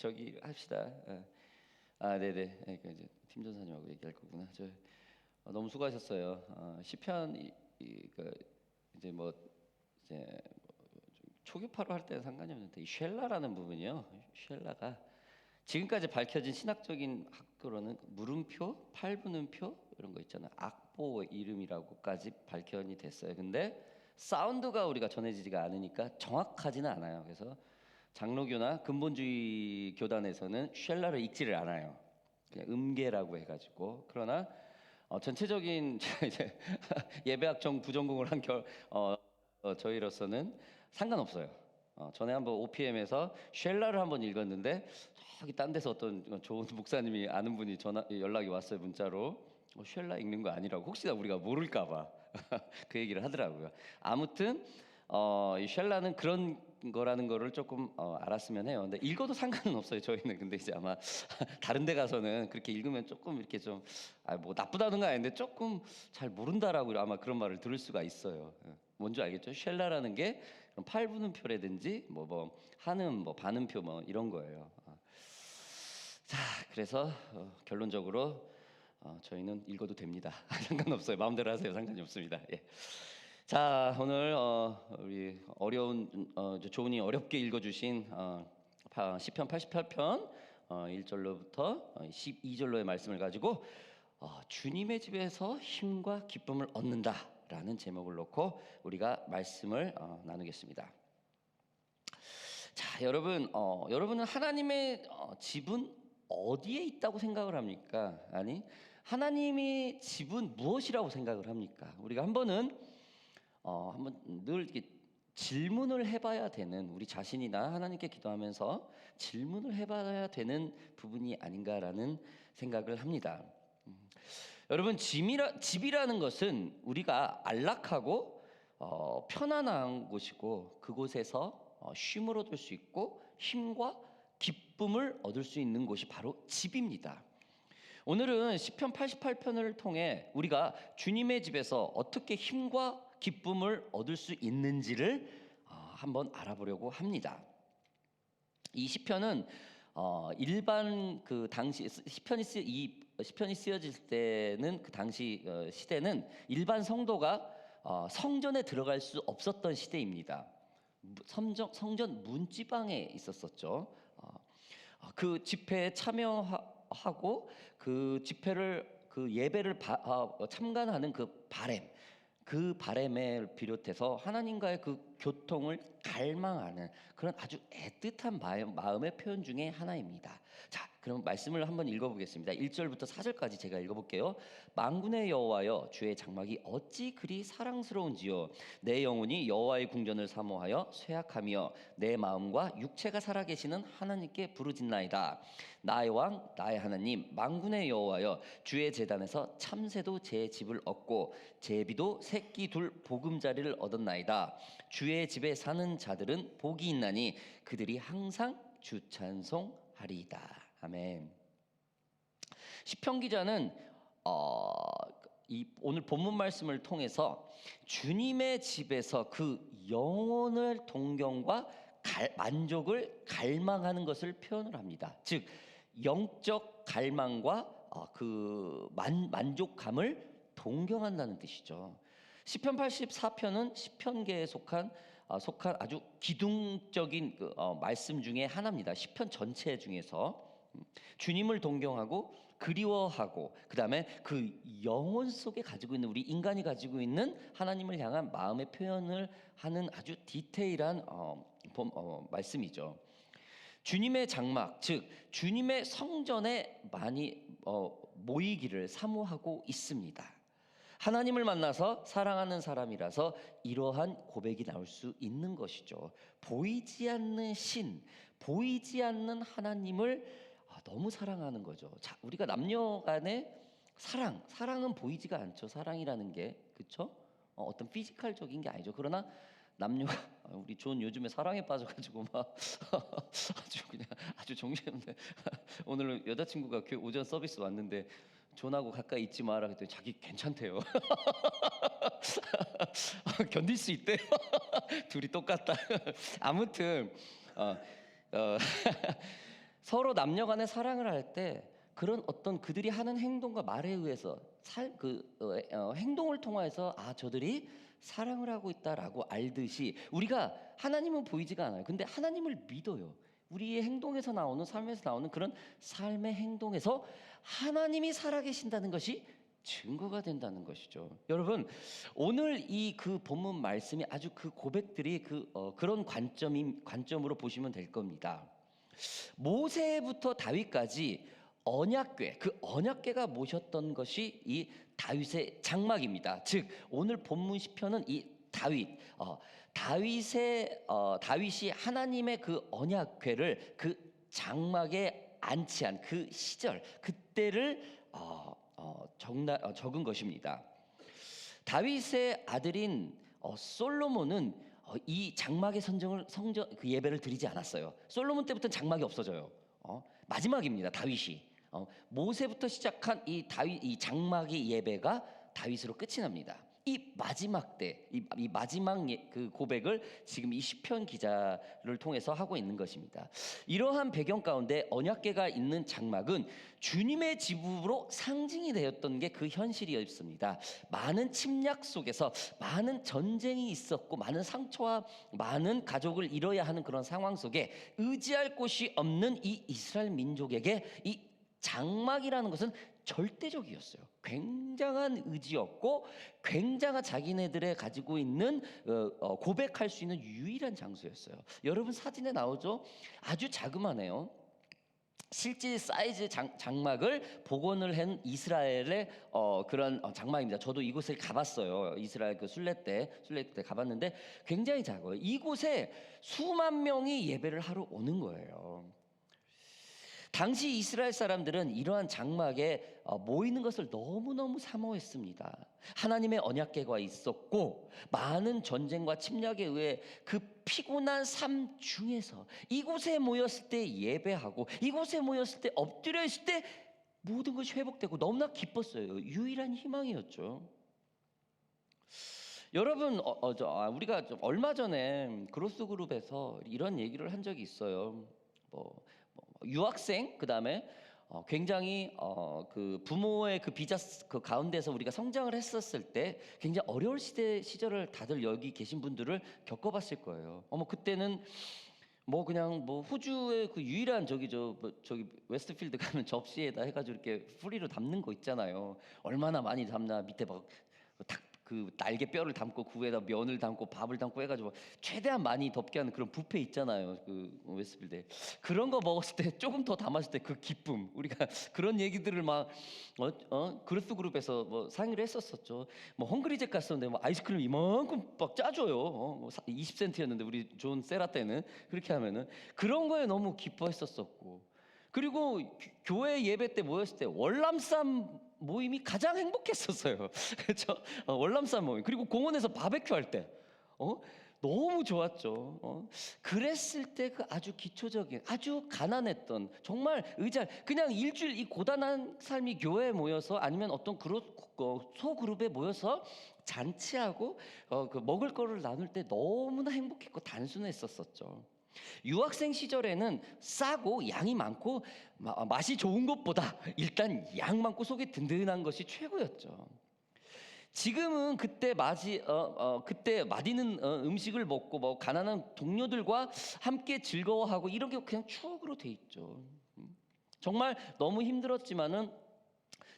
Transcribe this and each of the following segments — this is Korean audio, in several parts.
저기 합시다. 네네. 이제 팀 전사님하고 얘기할 거구나. 너무 수고하셨어요. 시편 이제 뭐 이제 초교파로 할 때는 상관이 없는데 이 쉘라라는 부분이요. 쉘라가 지금까지 밝혀진 신학적인 학교로는 물음표, 팔분음표 이런 거 있잖아요. 악보 이름이라고까지 밝혀이 됐어요. 근데 사운드가 우리가 전해지지가 않으니까 정확하지는 않아요. 그래서 장로교나 근본주의 교단에서는 쉘라를 읽지를 않아요. 그냥 음계라고 해가지고. 그러나 전체적인 이제 예배학 부전공을 한 저희로서는 상관없어요. 전에 한번 OPM에서 쉘라를 한번 읽었는데 저기 딴 데서 어떤 좋은 목사님이 아는 분이 연락이 왔어요. 문자로. 쉘라 읽는 거 아니라고 혹시나 우리가 모를까봐 그 얘기를 하더라고요. 아무튼 이 쉘라는 그런 거라는 거를 조금 알았으면 해요. 근데 읽어도 상관은 없어요. 저희는. 근데 이제 아마 다른 데 가서는 그렇게 읽으면 조금 이렇게 좀 뭐 나쁘다는 건 아닌데 조금 잘 모른다라고 아마 그런 말을 들을 수가 있어요. 뭔지 알겠죠? 쉘라라는 게 팔분음표라든지 뭐 한음, 뭐 반음표 뭐 이런 거예요. 자, 그래서 결론적으로 저희는 읽어도 됩니다. 상관없어요. 마음대로 하세요. 상관이 없습니다. 예. 자, 오늘 우리 조은이 어렵게 읽어주신 시편 88편 1절로부터 12절로의 말씀을 가지고 주님의 집에서 힘과 기쁨을 얻는다라는 제목을 놓고 우리가 말씀을 나누겠습니다. 자, 여러분은 하나님의 집은 어디에 있다고 생각을 합니까? 아니, 하나님의 집은 무엇이라고 생각을 합니까? 우리가 한번 늘 이렇게 질문을 해봐야 되는, 우리 자신이나 하나님께 기도하면서 질문을 해봐야 되는 부분이 아닌가라는 생각을 합니다. 여러분, 집이라는 것은 우리가 안락하고 편안한 곳이고 그곳에서 쉼을 얻을 수 있고 힘과 기쁨을 얻을 수 있는 곳이 바로 집입니다. 오늘은 시편 88편을 통해 우리가 주님의 집에서 어떻게 힘과 기쁨을 얻을 수 있는지를 한번 알아보려고 합니다. 이 시편은 일반 그 당시 시편이 쓰여질 때는 그 당시 시대는 일반 성도가 성전에 들어갈 수 없었던 시대입니다. 성전 문지방에 있었었죠. 그 집회에 참여하고 그 집회를 그 예배를 참관하는 그 바램을 비롯해서 하나님과의 그 교통을 갈망하는 그런 아주 애틋한 마음의 표현 중에 하나입니다. 자, 그럼 말씀을 한번 읽어보겠습니다. 1절부터 4절까지 제가 읽어볼게요. 만군의 여호와여, 주의 장막이 어찌 그리 사랑스러운지요. 내 영혼이 여호와의 궁전을 사모하여 쇠약하며 내 마음과 육체가 살아계시는 하나님께 부르짖나이다. 나의 왕 나의 하나님 만군의 여호와여, 주의 제단에서 참새도 제 집을 얻고 제비도 새끼 둘 보금자리를 얻었나이다. 주의 집에 사는 자들은 복이 있나니 그들이 항상 주 찬송하리이다. 아멘. 시편 기자는 오늘 본문 말씀을 통해서 주님의 집에서 그 영혼을 동경과 만족을 갈망하는 것을 표현을 합니다. 즉 영적 갈망과 그 만족감을 동경한다는 뜻이죠. 시편 84편은 시편계에 속한 아주 기둥적인 말씀 중에 하나입니다. 시편 전체 중에서 주님을 동경하고 그리워하고 그다음에 그 영혼 속에 가지고 있는 우리 인간이 가지고 있는 하나님을 향한 마음의 표현을 하는 아주 디테일한 말씀이죠. 주님의 장막, 즉 주님의 성전에 많이 모이기를 사모하고 있습니다. 하나님을 만나서 사랑하는 사람이라서 이러한 고백이 나올 수 있는 것이죠. 보이지 않는 신, 보이지 않는 하나님을 너무 사랑하는 거죠. 자, 우리가 남녀 간의 사랑은 보이지가 않죠. 사랑이라는 게, 그렇죠? 어떤 피지컬적인 게 아니죠. 그러나 남녀가 우리 존 요즘에 사랑에 빠져가지고 막 아주 정신없네. 오늘 여자친구가 오전 서비스 왔는데 존하고 가까이 있지 마라 그랬더니 자기 괜찮대요. 견딜 수 있대요. 둘이 똑같다. 아무튼 서로 남녀 간에 사랑을 할 때 그런 어떤 그들이 하는 행동과 말에 의해서 행동을 통해서 저들이 사랑을 하고 있다라고 알듯이 우리가 하나님은 보이지가 않아요. 근데 하나님을 믿어요. 우리의 행동에서 나오는 삶에서 나오는 그런 삶의 행동에서 하나님이 살아계신다는 것이 증거가 된다는 것이죠. 여러분, 오늘 이 그 본문 말씀이 아주 그 고백들이 그런 관점으로 보시면 될 겁니다. 모세부터 다윗까지 언약궤, 그 언약궤가 모셨던 것이 이 다윗의 장막입니다. 즉 오늘 본문 시편은 이 다윗이 하나님의 그 언약궤를 그 장막에 안치한 그 시절, 그때를 적은 것입니다. 다윗의 아들인 솔로몬은 이 장막의 그 예배를 드리지 않았어요. 솔로몬 때부터는 장막이 없어져요. 마지막입니다. 다윗이 모세부터 시작한 이 장막의 예배가 다윗으로 끝이 납니다. 이 마지막 때, 이 마지막 그 고백을 지금 이 시편 기자를 통해서 하고 있는 것입니다. 이러한 배경 가운데 언약궤가 있는 장막은 주님의 집으로 상징이 되었던 게 그 현실이었습니다. 많은 침략 속에서 많은 전쟁이 있었고 많은 상처와 많은 가족을 잃어야 하는 그런 상황 속에 의지할 곳이 없는 이 이스라엘 민족에게 이 장막이라는 것은 절대적이었어요. 굉장한 의지였고 굉장한 자기네들의 가지고 있는 고백할 수 있는 유일한 장소였어요. 여러분 사진에 나오죠? 아주 자그마해요. 실제 사이즈 장막을 복원을 한 이스라엘의 그런 장막입니다. 저도 이곳을 가봤어요. 이스라엘 그 순례 때 가봤는데 굉장히 작아요. 이곳에 수만 명이 예배를 하러 오는 거예요. 당시 이스라엘 사람들은 이러한 장막에 모이는 것을 너무너무 사모했습니다. 하나님의 언약궤가 있었고 많은 전쟁과 침략에 의해 그 피곤한 삶 중에서 이곳에 모였을 때 예배하고 이곳에 모였을 때 엎드려 있을 때 모든 것이 회복되고 너무나 기뻤어요. 유일한 희망이었죠. 여러분, 우리가 얼마 전에 크로스 그룹에서 이런 얘기를 한 적이 있어요. 유학생, 그다음에 굉장히 그 부모의 그 비자 그 가운데서 우리가 성장을 했었을 때 굉장히 어려울 시절을 다들 여기 계신 분들을 겪어봤을 거예요. 그때는 그냥 호주의 그 유일한 저기 웨스트필드 가면 접시에다 해가지고 이렇게 뿌리로 담는 거 있잖아요. 얼마나 많이 담나. 밑에 그 날개 뼈를 담고 그 위에다 면을 담고 밥을 담고 해가지고 최대한 많이 덮게 하는 그런 뷔페 있잖아요. 그 웨스트필드에 그런 거 먹었을 때 조금 더 담았을 때 그 기쁨, 우리가 그런 얘기들을 막 그루스 그룹에서 상의를 했었었죠. 헝그리잭 갔었는데 아이스크림 이만큼 막 짜줘요. 20센트였는데 우리 존 세라 때는 그렇게 하면은 그런 거에 너무 기뻐했었었고, 그리고 교회 예배 때 모였을 때 월남쌈 모임이 가장 행복했었어요. 그렇죠? 월남쌈 모임. 그리고 공원에서 바베큐 할 때 너무 좋았죠. 그랬을 때 그 아주 기초적인, 아주 가난했던, 정말 그냥 일주일 이 고단한 삶이 교회에 모여서 아니면 어떤 소그룹에 모여서 잔치하고 그 먹을 거를 나눌 때 너무나 행복했고 단순했었죠. 유학생 시절에는 싸고 양이 많고 맛이 좋은 것보다 일단 양 많고 속이 든든한 것이 최고였죠. 지금은 그때 맛있는 음식을 먹고 가난한 동료들과 함께 즐거워하고 이런 게 그냥 추억으로 돼 있죠. 정말 너무 힘들었지만은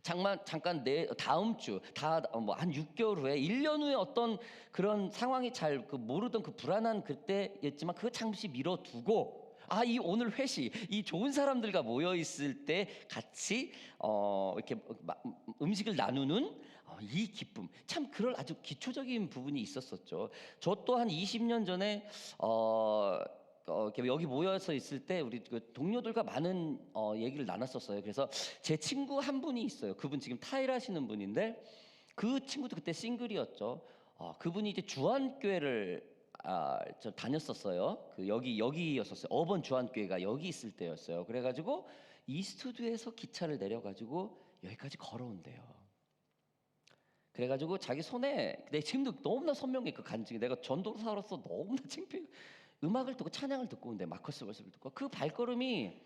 잠깐 다음 주 한 6개월 후에 1년 후에 어떤 그런 상황이 잘 모르던 그 불안한 그때였지만 그 잠시 미뤄두고 이 오늘 회식, 이 좋은 사람들과 모여 있을 때 같이 이렇게 음식을 나누는 이 기쁨, 참 그런 아주 기초적인 부분이 있었었죠. 저 또한 20년 전에 여기 모여서 있을 때 우리 그 동료들과 많은 얘기를 나눴었어요. 그래서 제 친구 한 분이 있어요. 그분 지금 타일하시는 분인데 그 친구도 그때 싱글이었죠. 그분이 이제 주한교회를 다녔었어요. 그 여기였었어요. 어번 주한교회가 여기 있을 때였어요. 그래가지고 이스트우드에서 기차를 내려가지고 여기까지 걸어온대요. 그래가지고 자기 손에 내 지금도 너무나 선명해 그 간증이. 내가 전도사로서 너무나 창피해. 음악을 듣고 찬양을 듣고 있는데 마커스 월스를 듣고 그 발걸음이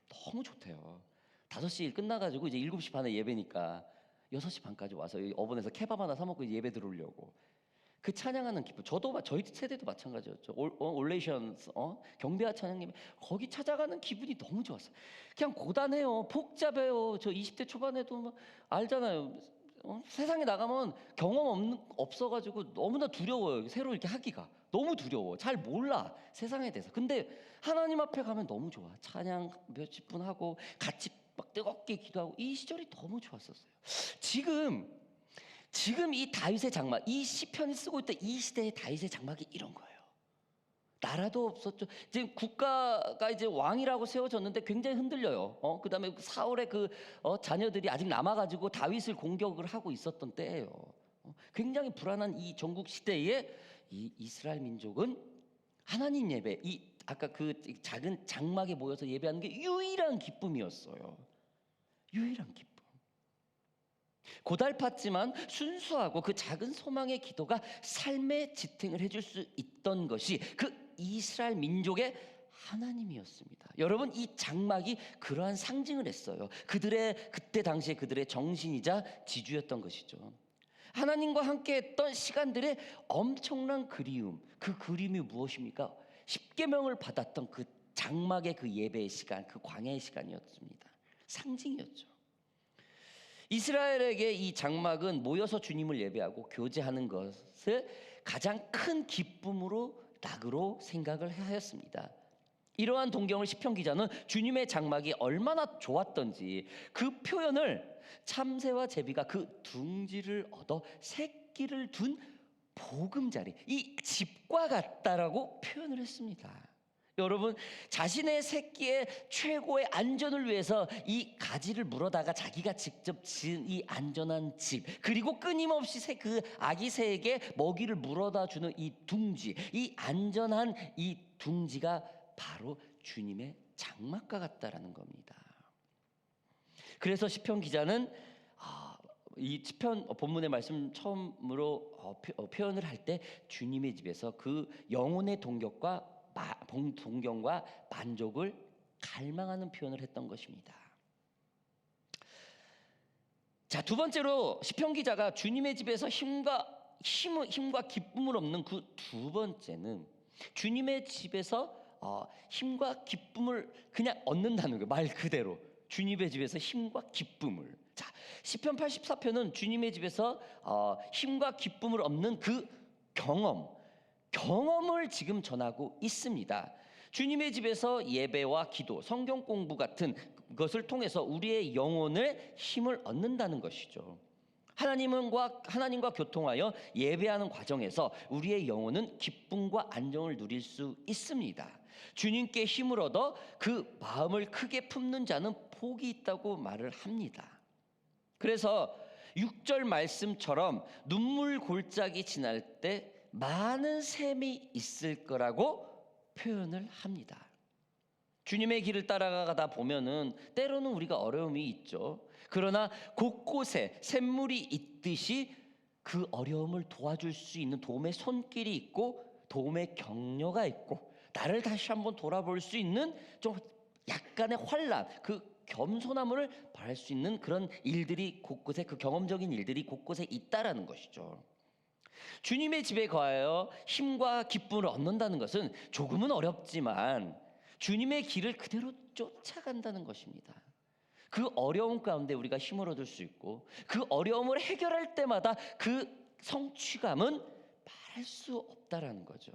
너무 좋대요. 5시 일 끝나가지고 이제 7시 반에 예배니까 6시 반까지 와서 어번에서 케밥 하나 사 먹고 이제 예배 들어오려고. 그 찬양하는 기쁨. 저희 세대도 마찬가지였죠. 올레이션 경배와 찬양님 거기 찾아가는 기분이 너무 좋았어요. 그냥 고단해요. 복잡해요. 저 20대 초반에도 막 알잖아요. 세상에 나가면 없어가지고 너무나 두려워요. 새로 이렇게 하기가 너무 두려워. 잘 몰라 세상에 대해서. 근데 하나님 앞에 가면 너무 좋아. 찬양 몇십 분 하고 같이 막 뜨겁게 기도하고 이 시절이 너무 좋았었어요. 지금 이 다윗의 장막, 이 시편을 쓰고 있던 이 시대의 다윗의 장막이 이런 거예요. 나라도 없었죠. 지금 국가가 이제 왕이라고 세워졌는데 굉장히 흔들려요. 그다음에 사울의 자녀들이 아직 남아가지고 다윗을 공격을 하고 있었던 때예요. 굉장히 불안한 이 전국 시대에 이 이스라엘 민족은 하나님 예배, 아까 그 작은 장막에 모여서 예배하는 게 유일한 기쁨이었어요. 유일한 기쁨. 고달팠지만 순수하고 그 작은 소망의 기도가 삶의 지탱을 해줄 수 있던 것이 그 이스라엘 민족의 하나님이었습니다. 여러분, 이 장막이 그러한 상징을 했어요. 그때 당시에 그들의 정신이자 지주였던 것이죠. 하나님과 함께했던 시간들의 엄청난 그리움, 그 그림이 무엇입니까? 십계명을 받았던 그 장막의 그 예배의 시간, 그 광야의 시간이었습니다. 상징이었죠. 이스라엘에게 이 장막은 모여서 주님을 예배하고 교제하는 것을 가장 큰 기쁨으로 낙으로 생각을 하였습니다. 이러한 동경을 시편 기자는 주님의 장막이 얼마나 좋았던지 그 표현을 참새와 제비가 그 둥지를 얻어 새끼를 둔 보금자리, 이 집과 같다라고 표현을 했습니다. 여러분, 자신의 새끼의 최고의 안전을 위해서 이 가지를 물어다가 자기가 직접 지은 이 안전한 집, 그리고 끊임없이 그 아기 새에게 먹이를 물어다 주는 이 둥지, 이 안전한 이 둥지가 바로 주님의 장막과 같다라는 겁니다. 그래서 시편 기자는 이 시편 본문의 말씀 처음으로 표현을 할 때 주님의 집에서 그 영혼의 동경과 만족을 갈망하는 표현을 했던 것입니다. 자, 두 번째로 시편 기자가 주님의 집에서 힘과 기쁨을 얻는 그 두 번째는 주님의 집에서 힘과 기쁨을 그냥 얻는다는 거예요. 말 그대로 주님의 집에서 힘과 기쁨을. 자, 시편 84편은 주님의 집에서 힘과 기쁨을 얻는 그 경험을 지금 전하고 있습니다. 주님의 집에서 예배와 기도, 성경 공부 같은 것을 통해서 우리의 영혼을 힘을 얻는다는 것이죠. 하나님과 교통하여 예배하는 과정에서 우리의 영혼은 기쁨과 안정을 누릴 수 있습니다. 주님께 힘을 얻어 그 마음을 크게 품는 자는 복이 있다고 말을 합니다. 그래서 6절 말씀처럼 눈물 골짜기 지날 때 많은 샘이 있을 거라고 표현을 합니다. 주님의 길을 따라가다 보면은 때로는 우리가 어려움이 있죠. 그러나 곳곳에 샘물이 있듯이 그 어려움을 도와줄 수 있는 도움의 손길이 있고 도움의 격려가 있고 나를 다시 한번 돌아볼 수 있는 좀 약간의 환란, 그 겸손함을 바랄 수 있는 그런 일들이 곳곳에, 그 경험적인 일들이 곳곳에 있다라는 것이죠. 주님의 집에 거하여 힘과 기쁨을 얻는다는 것은 조금은 어렵지만 주님의 길을 그대로 쫓아간다는 것입니다. 그 어려움 가운데 우리가 힘을 얻을 수 있고 그 어려움을 해결할 때마다 그 성취감은 말할 수 없다라는 거죠.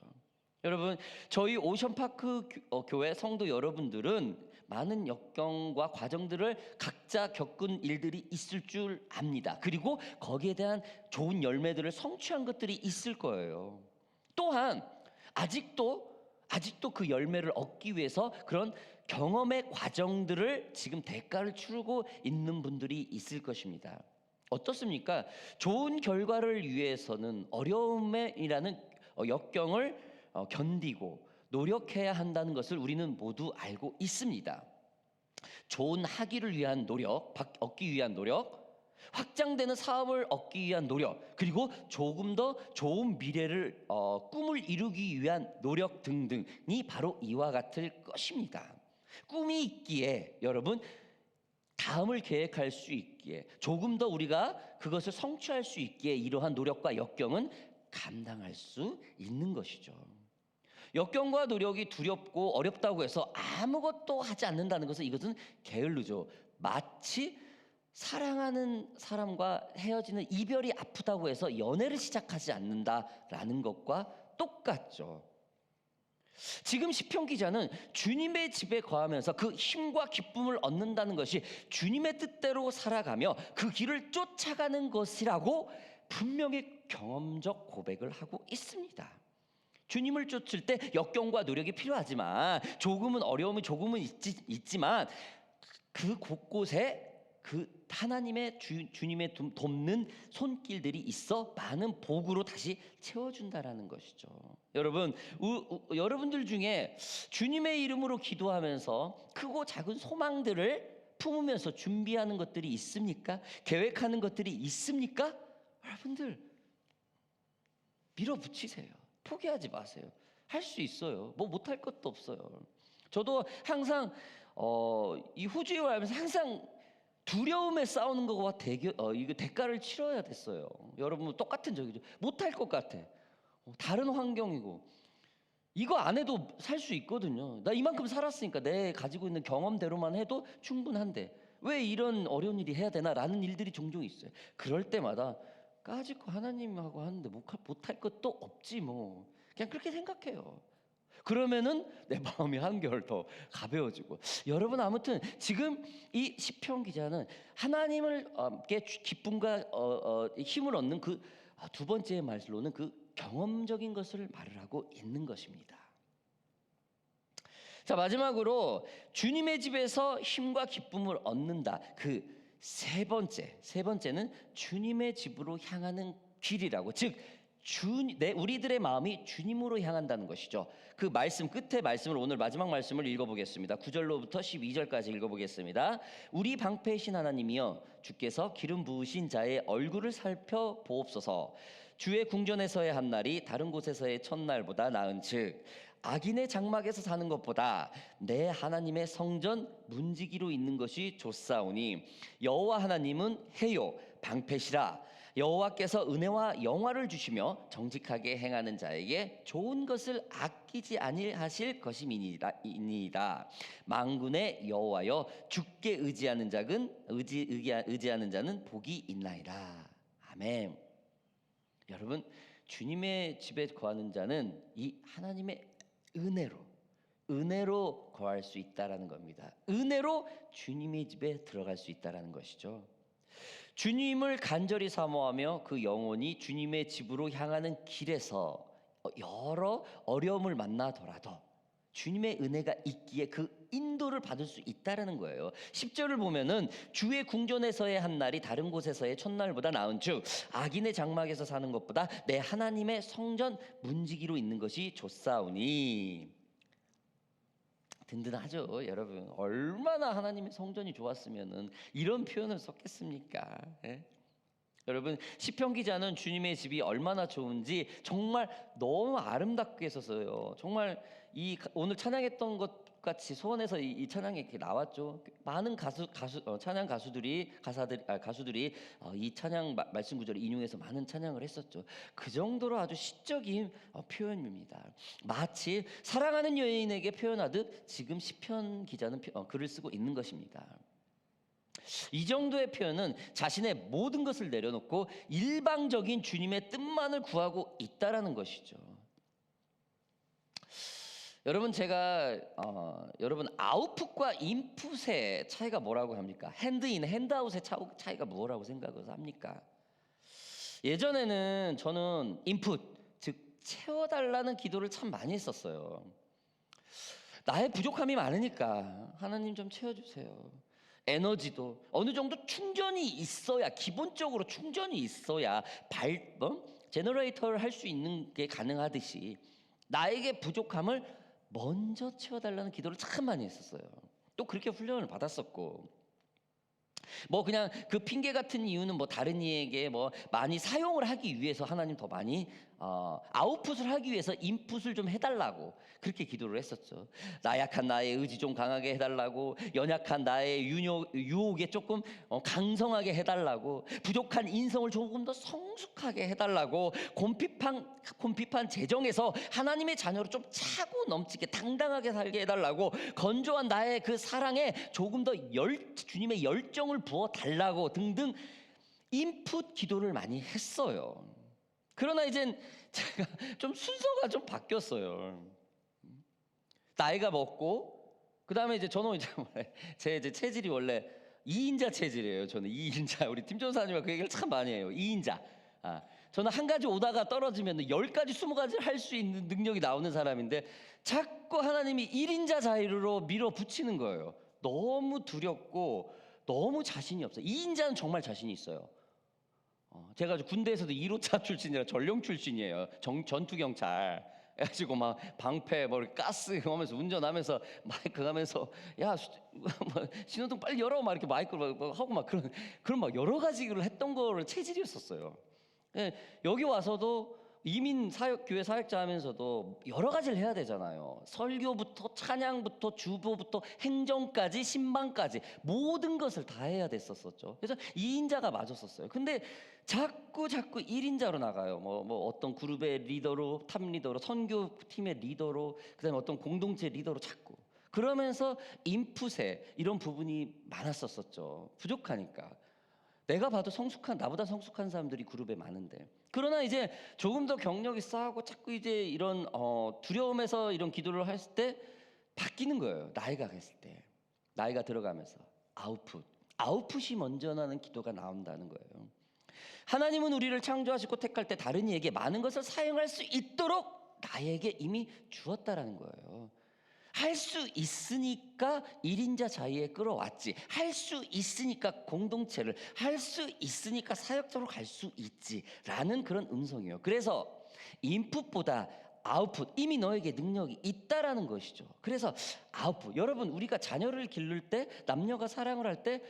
여러분, 저희 오션파크 교회 성도 여러분들은 많은 역경과 과정들을 각자 겪은 일들이 있을 줄 압니다. 그리고 거기에 대한 좋은 열매들을 성취한 것들이 있을 거예요. 또한 아직도 그 열매를 얻기 위해서 그런 경험의 과정들을 지금 대가를 치르고 있는 분들이 있을 것입니다. 어떻습니까? 좋은 결과를 위해서는 어려움이라는 역경을 견디고 노력해야 한다는 것을 우리는 모두 알고 있습니다. 좋은 학위를 위한 노력, 얻기 위한 노력, 확장되는 사업을 얻기 위한 노력, 그리고 조금 더 좋은 미래를 꿈을 이루기 위한 노력 등등이 바로 이와 같을 것입니다. 꿈이 있기에 여러분 다음을 계획할 수 있기에 조금 더 우리가 그것을 성취할 수 있기에 이러한 노력과 역경은 감당할 수 있는 것이죠. 역경과 노력이 두렵고 어렵다고 해서 아무것도 하지 않는다는 것은 이것은 게을르죠. 마치 사랑하는 사람과 헤어지는 이별이 아프다고 해서 연애를 시작하지 않는다라는 것과 똑같죠. 지금 시편 기자는 주님의 집에 거하면서 그 힘과 기쁨을 얻는다는 것이 주님의 뜻대로 살아가며 그 길을 쫓아가는 것이라고 분명히 경험적 고백을 하고 있습니다. 주님을 쫓을 때 역경과 노력이 필요하지만 조금은 어려움이 조금은 있지만 그 곳곳에 그 하나님의 주님의 돕는 손길들이 있어 많은 복으로 다시 채워준다라는 것이죠. 여러분, 여러분들 중에 주님의 이름으로 기도하면서 크고 작은 소망들을 품으면서 준비하는 것들이 있습니까? 계획하는 것들이 있습니까? 여러분들 밀어붙이세요. 포기하지 마세요. 할 수 있어요. 뭐 못할 것도 없어요. 저도 항상 이 호주에 와면서 항상 두려움에 싸우는 것과 이거 대가를 치러야 됐어요. 여러분 똑같은 적이죠. 못할 것 같아. 다른 환경이고 이거 안 해도 살 수 있거든요. 나 이만큼 살았으니까 내 가지고 있는 경험대로만 해도 충분한데 왜 이런 어려운 일이 해야 되나라는 일들이 종종 있어요. 그럴 때마다 까짓거 하나님하고 하는데 못할 것도 없지 뭐. 그냥 그렇게 생각해요. 그러면은 내 마음이 한결 더 가벼워지고. 여러분 아무튼 지금 이 시편 기자는 하나님께 기쁨과 힘을 얻는 그 두 번째 말로는 그 경험적인 것을 말을 하고 있는 것입니다. 자, 마지막으로 주님의 집에서 힘과 기쁨을 얻는다. 그 세 번째는 주님의 집으로 향하는 길이라고. 즉 우리들의 마음이 주님으로 향한다는 것이죠. 그 말씀 끝에 말씀을 오늘 마지막 말씀을 읽어보겠습니다. 9절로부터 12절까지 읽어보겠습니다. 우리 방패이신 하나님이여 주께서 기름 부으신 자의 얼굴을 살펴보옵소서. 주의 궁전에서의 한 날이 다른 곳에서의 첫날보다 나은즉 악인의 장막에서 사는 것보다 내 하나님의 성전 문지기로 있는 것이 좋사오니 여호와 하나님은 해요 방패시라. 여호와께서 은혜와 영화를 주시며 정직하게 행하는 자에게 좋은 것을 아끼지 아니하실 것임이니이다. 만군의 여호와여 주께 의지하는 자는 복이 있나이다. 아멘. 여러분 주님의 집에 거하는 자는 이 하나님의 은혜로 거할 수 있다라는 겁니다. 은혜로 주님의 집에 들어갈 수 있다라는 것이죠. 주님을 간절히 사모하며 그 영혼이 주님의 집으로 향하는 길에서 여러 어려움을 만나더라도 주님의 은혜가 있기에 그 인도를 받을 수 있다라는 거예요. 10절을 보면은 주의 궁전에서의 한 날이 다른 곳에서의 첫날보다 나은즉 악인의 장막에서 사는 것보다 내 하나님의 성전 문지기로 있는 것이 좋사오니. 든든하죠, 여러분. 얼마나 하나님의 성전이 좋았으면은 이런 표현을 썼겠습니까? 예? 여러분 시편 기자는 주님의 집이 얼마나 좋은지 정말 너무 아름답게 썼어요. 정말 오늘 찬양했던 것 같이 소원에서 이 찬양이 이렇게 나왔죠. 많은 찬양 가수들이 이 찬양 말씀 구절을 인용해서 많은 찬양을 했었죠. 그 정도로 아주 시적인 표현입니다. 마치 사랑하는 여인에게 표현하듯 지금 시편 기자는 글을 쓰고 있는 것입니다. 이 정도의 표현은 자신의 모든 것을 내려놓고 일방적인 주님의 뜻만을 구하고 있다라는 것이죠. 여러분 제가 여러분 아웃풋과 인풋의 차이가 뭐라고 합니까? 핸드인, 핸드아웃의 차이가 뭐라고 생각을 합니까? 예전에는 저는 인풋, 즉 채워달라는 기도를 참 많이 했었어요. 나의 부족함이 많으니까 하나님 좀 채워주세요. 에너지도 어느 정도 충전이 있어야, 기본적으로 충전이 있어야 제너레이터를 할 수 있는 게 가능하듯이 나에게 부족함을 먼저 채워달라는 기도를 참 많이 했었어요. 또 그렇게 훈련을 받았었고, 뭐 그냥 그 핑계 같은 이유는 뭐 다른 이에게 뭐 많이 사용을 하기 위해서 하나님 더 많이 아웃풋을 하기 위해서 인풋을 좀 해달라고 그렇게 기도를 했었죠. 나약한 나의 의지 좀 강하게 해달라고, 연약한 나의 유혹에 조금 강성하게 해달라고, 부족한 인성을 조금 더 성숙하게 해달라고, 곰핍한 재정에서 하나님의 자녀로 좀 차고 넘치게 당당하게 살게 해달라고, 건조한 나의 그 사랑에 조금 더 주님의 열정을 부어 달라고 등등 인풋 기도를 많이 했어요. 그러나 이젠 제가 좀 순서가 좀 바뀌었어요. 나이가 먹고, 그 다음에 이제 저는 이제 제 체질이 원래 2인자 체질이에요. 저는 2인자. 우리 팀전사님과 그 얘기를 참 많이 해요. 2인자. 저는 한 가지 오다가 떨어지면 10가지, 20가지를 할 수 있는 능력이 나오는 사람인데, 자꾸 하나님이 1인자 자유로 밀어붙이는 거예요. 너무 두렵고 너무 자신이 없어요. 2인자는 정말 자신이 있어요. 제가 군대에서도 1호차 출신이라 전령 출신이에요. 전투경찰. 해가지고 막 방패, 가스 하면서 운전하면서 마이크 하면서 야 신호등 빨리 열어 막 이렇게 마이크를 하고 막 그런 막 여러 가지를 했던 거를 체질이었었어요. 여기 와서도 이민 사역 교회 사역자 하면서도 여러 가지를 해야 되잖아요. 설교부터 찬양부터 주보부터 행정까지 신방까지 모든 것을 다 해야 됐었었죠. 그래서 2인자가 맞았었어요. 근데 자꾸 1인자로 나가요. 뭐 어떤 그룹의 리더로, 탑 리더로, 선교팀의 리더로, 그다음에 어떤 공동체 리더로 자꾸. 그러면서 인풋에 이런 부분이 많았었죠. 부족하니까. 내가 봐도 나보다 성숙한 사람들이 그룹에 많은데. 그러나 이제 조금 더 경력이 쌓고 자꾸 이제 이런 두려움에서 이런 기도를 했을 때 바뀌는 거예요. 나이가 갔을 때. 나이가 들어가면서 아웃풋이 먼저 나는 기도가 나온다는 거예요. 하나님은 우리를 창조하시고 택할 때 다른 이에게 많은 것을 사용할 수 있도록 나에게 이미 주었다라는 거예요. 할 수 있으니까 1인자 자유에 끌어왔지. 할 수 있으니까 공동체를, 할 수 있으니까 사역자로 갈 수 있지라는 그런 음성이에요. 그래서 인풋보다 아웃풋, 이미 너에게 능력이 있다라는 것이죠. 그래서 아웃풋, 여러분 우리가 자녀를 기를 때, 남녀가 사랑을 할 때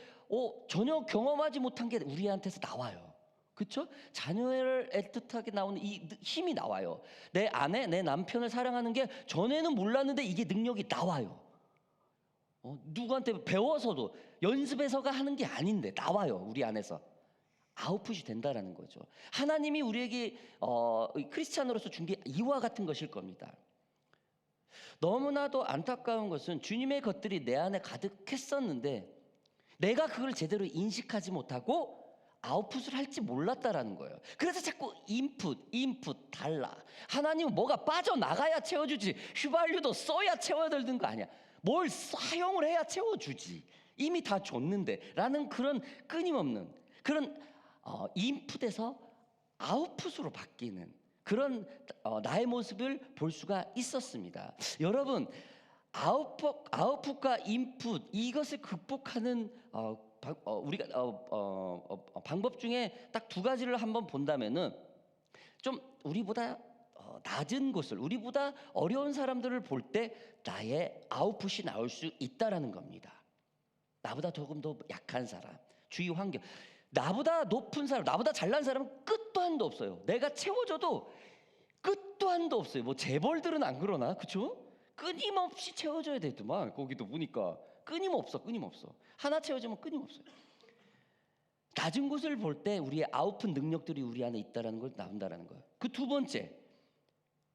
전혀 경험하지 못한 게 우리한테서 나와요. 그렇죠? 자녀를 애틋하게 나오는 이 힘이 나와요. 내 아내, 내 남편을 사랑하는 게 전에는 몰랐는데 이게 능력이 나와요. 누구한테 배워서도 연습해서가 하는 게 아닌데 나와요. 우리 안에서 아웃풋이 된다라는 거죠. 하나님이 우리에게 크리스찬으로서 준 게 이와 같은 것일 겁니다. 너무나도 안타까운 것은 주님의 것들이 내 안에 가득했었는데 내가 그걸 제대로 인식하지 못하고 아웃풋을 할지 몰랐다라는 거예요. 그래서 자꾸 인풋 달라. 하나님은 뭐가 빠져나가야 채워주지, 휘발유도 써야 채워들는 거 아니야. 뭘 사용을 해야 채워주지, 이미 다 줬는데 라는 그런 끊임없는 그런 인풋에서 아웃풋으로 바뀌는 그런 나의 모습을 볼 수가 있었습니다. 여러분, 아웃풋과 인풋, 이것을 극복하는 우리가 방법 중에 딱 2가지를 한번 본다면은, 좀 우리보다 낮은 곳을, 우리보다 어려운 사람들을 볼 때 나의 아웃풋이 나올 수 있다라는 겁니다. 나보다 조금 더 약한 사람, 주위 환경, 나보다 높은 사람, 나보다 잘난 사람은 끝도 한도 없어요. 내가 채워줘도 끝도 한도 없어요. 뭐 재벌들은 안 그러나, 그렇죠? 끊임없이 채워줘야 되더만. 거기도 보니까 끊임없어. 하나 채워주면 끊임없어요. 낮은 곳을 볼 때 우리의 아웃풋 능력들이 우리 안에 있다는 걸 나온다는 거예요. 그 2번째,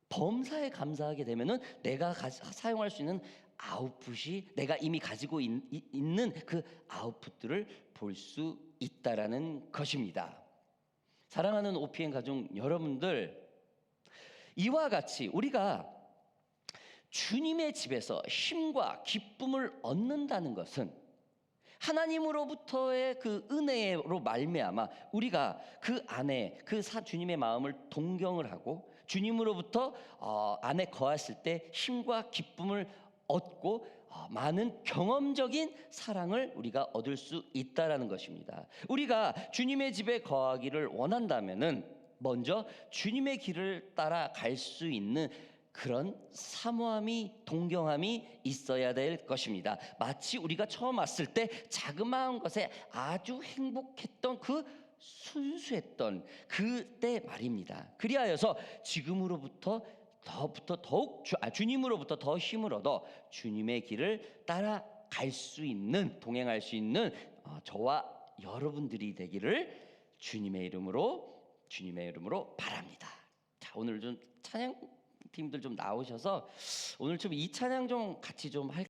범사에 감사하게 되면은 내가 사용할 수 있는 아웃풋이, 내가 이미 가지고 있는 그 아웃풋들을 볼 수 있다라는 것입니다. 사랑하는 OPN 가족 여러분들, 이와 같이 우리가 주님의 집에서 힘과 기쁨을 얻는다는 것은 하나님으로부터의 그 은혜로 말미암아 우리가 그 안에 주님의 마음을 동경을 하고 주님으로부터 안에 거하실 때 힘과 기쁨을 얻고 많은 경험적인 사랑을 우리가 얻을 수 있다라는 것입니다. 우리가 주님의 집에 거하기를 원한다면은 먼저 주님의 길을 따라 갈 수 있는 그런 사모함이, 동경함이 있어야 될 것입니다. 마치 우리가 처음 왔을 때 자그마한 것에 아주 행복했던 그 순수했던 그때 말입니다. 그리하여서 지금으로부터 더욱 주님으로부터 더 힘을 얻어 주님의 길을 따라갈 수 있는, 동행할 수 있는 저와 여러분들이 되기를 주님의 이름으로 바랍니다. 자, 오늘 좀 찬양 팀들 좀 나오셔서 오늘 좀 이 찬양 좀 같이 좀 할까요?